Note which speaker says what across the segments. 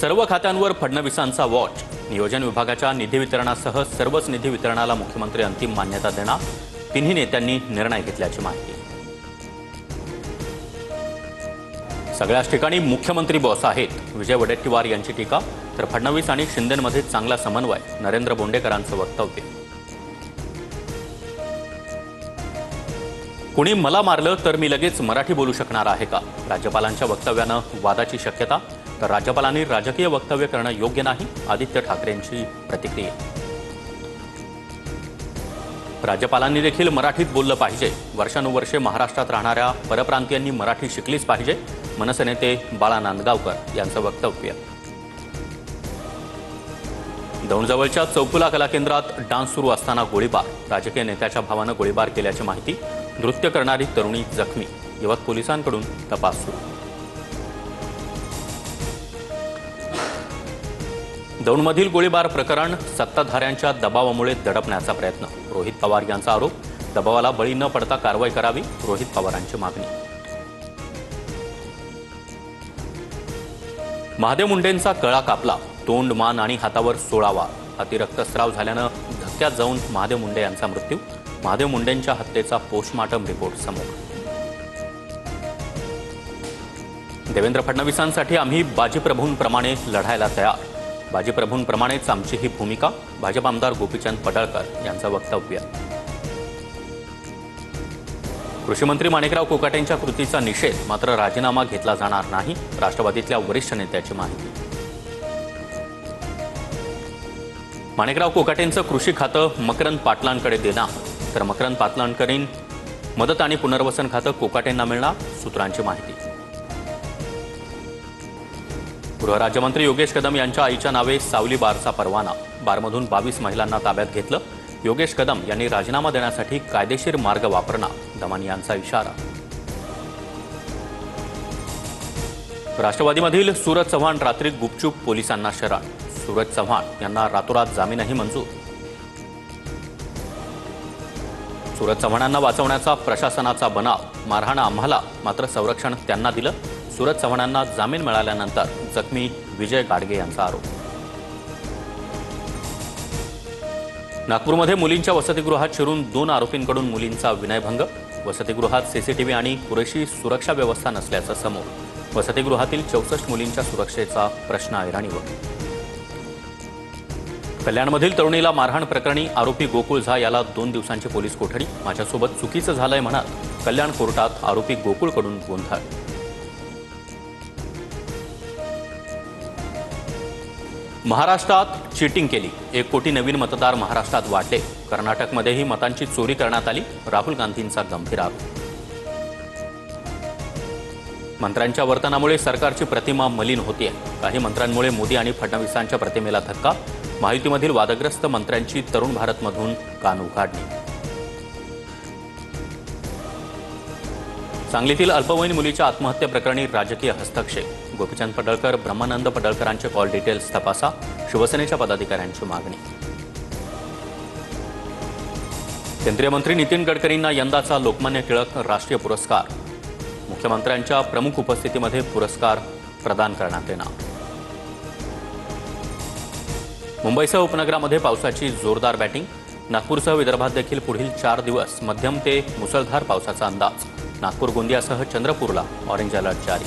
Speaker 1: सर्व खात्यांवर फडणवीसांचा वॉच। नियोजन विभागाच्या निधी वितरणासह सर्वच निधी वितरणाला मुख्यमंत्री अंतिम मान्यता देणार। तिन्ही नेत्यांनी निर्णय घेतल्याची माहिती। सगळ्याच ठिकाणी मुख्यमंत्री बॉस आहेत, विजय वडेट्टीवार यांची टीका। तर फडणवीस आणि शिंदेंमध्ये चांगला समन्वय, नरेंद्र बोंडेकरांचं वक्तव्य। कुणी मला मारलं तर मी लगेच मराठी बोलू शकणार आहे का? राज्यपालांच्या वक्तव्यानं वादाची शक्यता। तर राज्यपालांनी राजकीय वक्तव्य करणं योग्य नाही, आदित्य ठाकरेंची प्रतिक्रिया। राज्यपालांनी देखील मराठीत बोललं पाहिजे। वर्षानुवर्षे महाराष्ट्रात राहणाऱ्या परप्रांतीयांनी मराठी शिकलीच पाहिजे, मनसे नेते बाळा नांदगावकर यांचं वक्तव्य। दौंडजवळच्या चौफुला कला केंद्रात डान्स सुरू असताना गोळीबार, राजकीय नेत्याच्या भावानं गोळीबार केल्याची माहिती। नृत्य करणारी तरुणी जखमी, यवत पोलिसांकडून तपास सुरू। दौंडमधील गोळीबार प्रकरण सत्ताधाऱ्यांच्या दबावामुळे दडपण्याचा प्रयत्न, रोहित पवार यांचा आरोप। दबावाला बळी न पडता कारवाई करावी, रोहित पवारांची मागणी। महादेव मुंडेंचा गळा कापला, तोंड, मान आणि हातावर 16 वार। अतिरक्तस्राव झाल्यानं धक्क्यात जाऊन महादेव मुंडे यांचा मृत्यू। महादेव मुंडेंच्या हत्येचा पोस्टमार्टम रिपोर्ट समोर। देवेंद्र फडणवीसांसाठी आम्ही बाजीप्रभूंप्रमाणे लढायला तयार, बाजीप्रभूंप्रमाणेच आमची ही भूमिका। भाजप आमदार गोपीचंद पडळकर यांचं वक्तव्य। कृषी मंत्री माणिकराव कोकाटेंच्या कृतीचा निषेध, मात्र राजीनामा घेतला जाणार नाही, राष्ट्रवादीतल्या वरिष्ठ नेत्याची माहिती। माणिकराव कोकाटेंचं कृषी खातं मकरंद पाटलांकडे देणार, तर मकरंद पाटलांकडील मदत आणि पुनर्वसन खातं कोकाटेंना मिळणार, सूत्रांची माहिती। गृहराज्यमंत्री योगेश कदम यांच्या आईच्या नावे सावली बारचा परवाना, बारमधून 22 महिलांना ताब्यात घेतलं। योगेश कदम यांनी राजीनामा देण्यासाठी कायदेशीर मार्ग वापरणार, दमानी यांचा इशारा। राष्ट्रवादीमधील सूरज चव्हाण रात्री गुपचूप पोलिसांना शरण, सूरज चव्हाण यांना रातोरात जामीनही मंजूर। सूरज चव्हाणांना वाचवण्याचा प्रशासनाचा बनाव, मारहाण आम्हाला मात्र संरक्षण त्यांना दिलं। सूरज चव्हाणांना जामीन मिळाल्यानंतर जखमी विजय गाडगे यांचा आरोप। नागपूरमध्ये मुलींच्या वसतिगृहात शिरून 2 आरोपींकडून मुलींचा विनयभंग, वसतिगृहात सीसीटीव्ही आणि पुरेशी सुरक्षा व्यवस्था नसल्याचं समोर। वसतिगृहातील 64 मुलींच्या सुरक्षेचा प्रश्न ऐरणीवर। कल्याणमधील तरुणीला मारहाण प्रकरणी आरोपी गोकुळ झा याला 2 दिवसांची पोलीस कोठडी। माझ्यासोबत चुकीचं झालंय म्हणत कल्याण कोर्टात आरोपी गोकुळकडून गोंधळ। महाराष्ट्रात चीटिंग केली, 1 कोटी नवीन मतदार महाराष्ट्रात वाटले। कर्नाटकमध्येही मतांची चोरी करण्यात आली, राहुल गांधींचा गंभीर आरोप। मंत्र्यांच्या वर्तनामुळे सरकारची प्रतिमा मलिन होतीये, काही मंत्र्यांमुळे मोदी आणि फडणवीसांच्या प्रतिमेला धक्का। महायुतीमधील वादग्रस्त मंत्र्यांची तरुण भारतमधून कान उघाडणी। सांगलीतील अल्पवयीन मुलीच्या आत्महत्येप्रकरणी राजकीय हस्तक्षेप, गोपीचंद पडळकर, ब्रह्मानंद पडळकरांचे कॉल डिटेल्स तपासा, शिवसेनेच्या पदाधिकाऱ्यांची मागणी। केंद्रीय मंत्री नितीन गडकरींना यंदाचा लोकमान्य टिळक राष्ट्रीय पुरस्कार, मुख्यमंत्र्यांच्या प्रमुख उपस्थितीमध्ये पुरस्कार प्रदान करण्यात येणार। मुंबईसह उपनगरामध्ये पावसाची जोरदार बॅटिंग, नागपूरसह विदर्भात देखील पुढील 4 दिवस मध्यम ते मुसळधार पावसाचा अंदाज। नागपूर, गोंदियासह चंद्रपूरला ऑरेंज अलर्ट जारी।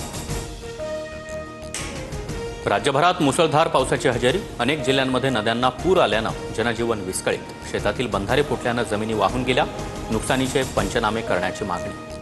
Speaker 1: राज्यभरात मुसळधार पावसाची हजेरी, अनेक जिल्ह्यांमध्ये नद्यांना पूर आल्यानं जनजीवन विस्कळीत। शेतातील बंधारे फुटल्यानं जमिनी वाहून गेल्या, नुकसानीचे पंचनामे करण्याची मागणी।